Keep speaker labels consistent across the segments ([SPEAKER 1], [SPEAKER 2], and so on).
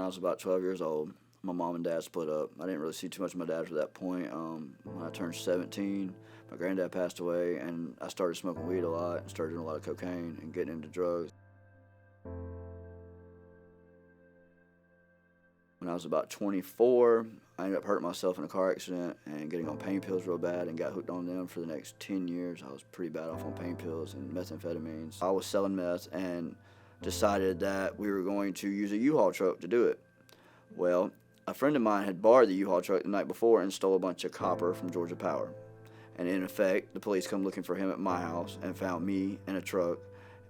[SPEAKER 1] I was about 12 years old. My mom and dad split up. I didn't really see too much of my dad at that point. When I turned 17, my granddad passed away, and I started smoking weed a lot and started doing a lot of cocaine and getting into drugs. When I was about 24, I ended up hurting myself in a car accident and getting on pain pills real bad and got hooked on them for the next 10 years. I was pretty bad off on pain pills and methamphetamines. I was selling meth and decided that we were going to use a U-Haul truck to do it. Well, a friend of mine had borrowed the U-Haul truck the night before and stole a bunch of copper from Georgia Power. And in effect, the police come looking for him at my house and found me in a truck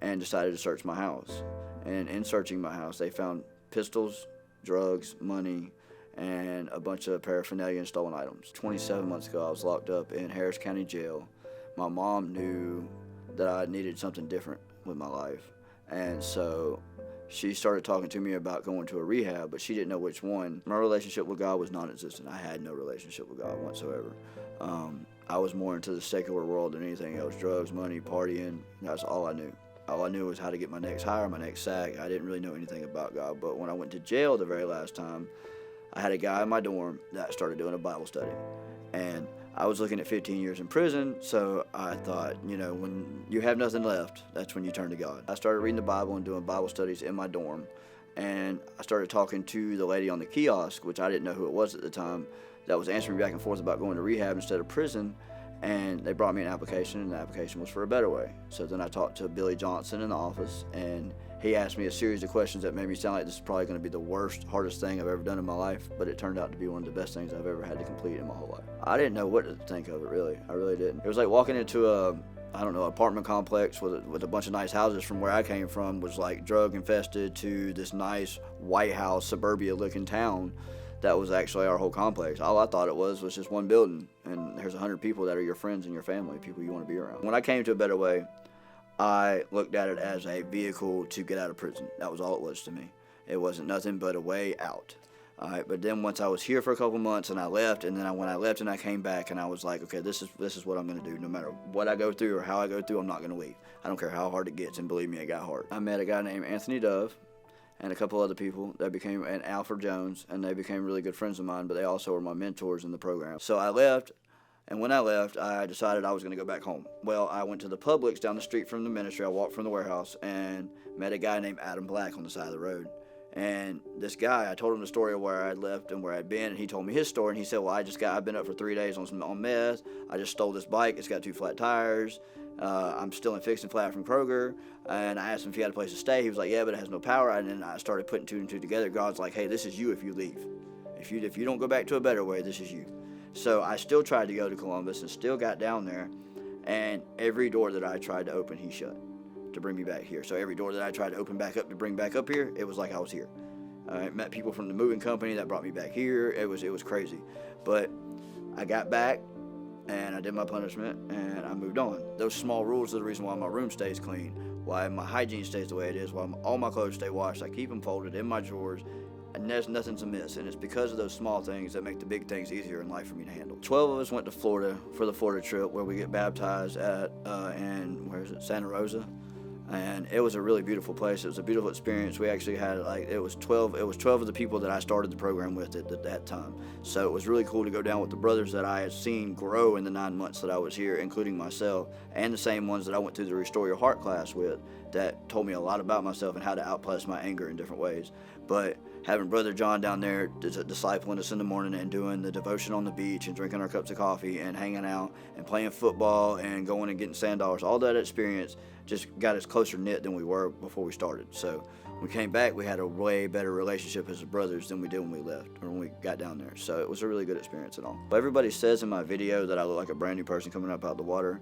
[SPEAKER 1] and decided to search my house. And in searching my house, they found pistols, drugs, money, and a bunch of paraphernalia and stolen items. 27 months ago, I was locked up in Harris County Jail. My mom knew that I needed something different with my life. And so she started talking to me about going to a rehab, but she didn't know which one. My relationship with God was non-existent. I had no relationship with God whatsoever. I was more into the secular world than anything else. Drugs, money, partying, that's all I knew. All I knew was how to get my next hire, my next sack. I didn't really know anything about God. But when I went to jail the very last time, I had a guy in my dorm that started doing a Bible study. And I was looking at 15 years in prison, so I thought, when you have nothing left, that's when you turn to God. I started reading the Bible and doing Bible studies in my dorm. And I started talking to the lady on the kiosk, which I didn't know who it was at the time, that was answering me back and forth about going to rehab instead of prison. And they brought me an application, and the application was for a better way. So then I talked to Billy Johnson in the office, and he asked me a series of questions that made me sound like this is probably going to be the worst, hardest thing I've ever done in my life, but it turned out to be one of the best things I've ever had to complete in my whole life. I didn't know what to think of it, really. I really didn't. It was like walking into apartment complex with a bunch of nice houses from where I came from, was like drug infested, to this nice White House, suburbia-looking town that was actually our whole complex. All I thought it was just one building, and there's 100 people that are your friends and your family, people you want to be around. When I came to A Better Way, I looked at it as a vehicle to get out of prison. That was all it was to me. It wasn't nothing but a way out. All right, but then once I was here for a couple months and I left, and then when I left and I came back, and I was like, okay, this is what I'm going to do. No matter what I go through or how I go through, I'm not going to leave. I don't care how hard it gets, and believe me, it got hard. I met a guy named Anthony Dove and a couple other people that became, and Alfred Jones, and they became really good friends of mine, but they also were my mentors in the program. So I left, and when I left, I decided I was going to go back home. Well, I went to the Publix down the street from the ministry. I walked from the warehouse and met a guy named Adam Black on the side of the road. And this guy, I told him the story of where I'd left and where I'd been, and he told me his story, and he said, well, I've been up for 3 days on meth. I just stole this bike. It's got 2 flat tires. I'm still in Fixing Flat from Kroger, and I asked him if he had a place to stay. He was like, yeah, but it has no power. And then I started putting 2 and 2 together. God's like, hey, this is you if you leave. If you don't go back to A Better Way, this is you. So I still tried to go to Columbus and still got down there, and every door that I tried to open, he shut to bring me back here. So every door that I tried to open back up to bring back up here, it was like I was here. I met people from the moving company that brought me back here. It was crazy. But I got back, and I did my punishment, and I moved on. Those small rules are the reason why my room stays clean, why my hygiene stays the way it is, why all my clothes stay washed. I keep them folded in my drawers, and nothing's amiss. And it's because of those small things that make the big things easier in life for me to handle. 12 of us went to Florida for the Florida trip, where we get baptized at Santa Rosa. And it was a really beautiful place. It was a beautiful experience. We actually had it was 12 of the people that I started the program with at that time. So it was really cool to go down with the brothers that I had seen grow in the 9 months that I was here, including myself, and the same ones that I went through the Restore Your Heart class with, that told me a lot about myself and how to outplus my anger in different ways. But having Brother John down there discipling us in the morning and doing the devotion on the beach and drinking our cups of coffee and hanging out and playing football and going and getting sand dollars, all that experience just got us closer knit than we were before we started. So when we came back, we had a way better relationship as brothers than we did when we left or when we got down there. So it was a really good experience and all. But everybody says in my video that I look like a brand new person coming up out of the water.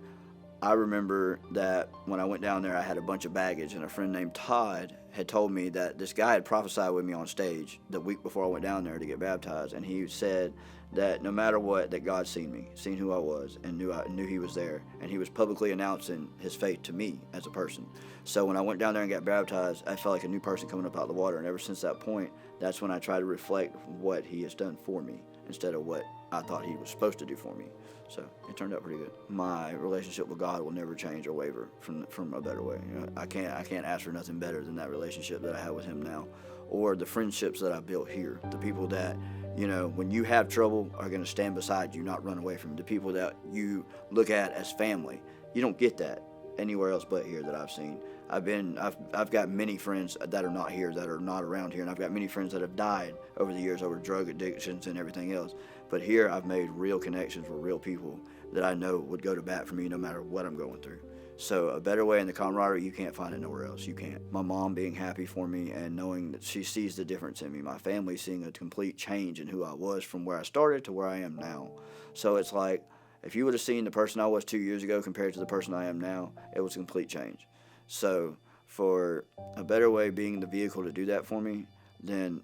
[SPEAKER 1] I remember that when I went down there, I had a bunch of baggage, and a friend named Todd had told me that this guy had prophesied with me on stage the week before I went down there to get baptized, and he said that no matter what, that God seen me, seen who I was, and knew he was there, and he was publicly announcing his faith to me as a person. So when I went down there and got baptized, I felt like a new person coming up out of the water, and ever since that point, that's when I try to reflect what he has done for me instead of what I thought he was supposed to do for me. So it turned out pretty good. My relationship with God will never change or waver from A Better Way. I can't ask for nothing better than that relationship that I have with him now, or the friendships that I built here. The people that, you know, when you have trouble are going to stand beside you, not run away from you. The people that you look at as family. You don't get that anywhere else but here that I've seen. I've got many friends that are not here, that are not around here, and I've got many friends that have died over the years over drug addictions and everything else. But here I've made real connections with real people that I know would go to bat for me no matter what I'm going through. So a better way in the camaraderie, you can't find it nowhere else. You can't. My mom being happy for me and knowing that she sees the difference in me. My family seeing a complete change in who I was from where I started to where I am now. So it's like, if you would have seen the person I was 2 years ago compared to the person I am now, it was a complete change. So for a better way being the vehicle to do that for me, then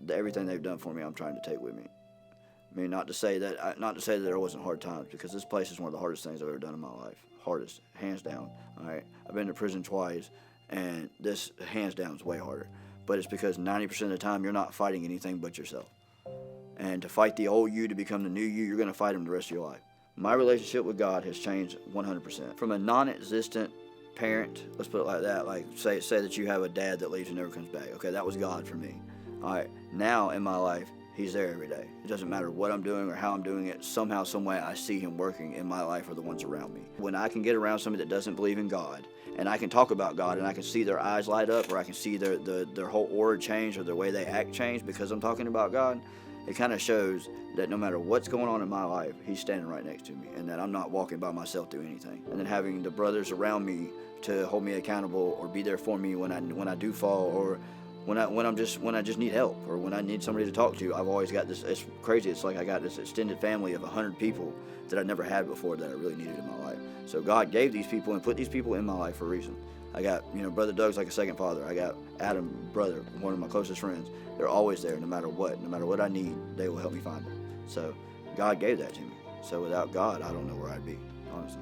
[SPEAKER 1] everything they've done for me, I'm trying to take with me. I mean, not to say that there wasn't hard times, because this place is one of the hardest things I've ever done in my life. Hardest, hands down. All right, I've been to prison twice, and this hands down is way harder. But it's because 90% of the time you're not fighting anything but yourself. And to fight the old you to become the new you, you're going to fight him the rest of your life. My relationship with God has changed 100%. From a non-existent parent, let's put it like that, like say that you have a dad that leaves and never comes back. Okay, that was God for me. All right, now in my life, he's there every day. It doesn't matter what I'm doing or how I'm doing it. Somehow, some way, I see him working in my life or the ones around me. When I can get around somebody that doesn't believe in God, and I can talk about God, and I can see their eyes light up, or I can see their whole aura change, or the way they act change because I'm talking about God, it kind of shows that no matter what's going on in my life, he's standing right next to me, and that I'm not walking by myself through anything. And then having the brothers around me to hold me accountable or be there for me when I do fall, or when I just need help, or when I need somebody to talk to. I've always got this. It's crazy. It's like I got this extended family of 100 people that I never had before that I really needed in my life. So God gave these people and put these people in my life for a reason. I got, Brother Doug's like a second father. I got Adam, brother, one of my closest friends. They're always there, no matter what I need, they will help me find it. So God gave that to me. So without God, I don't know where I'd be, honestly.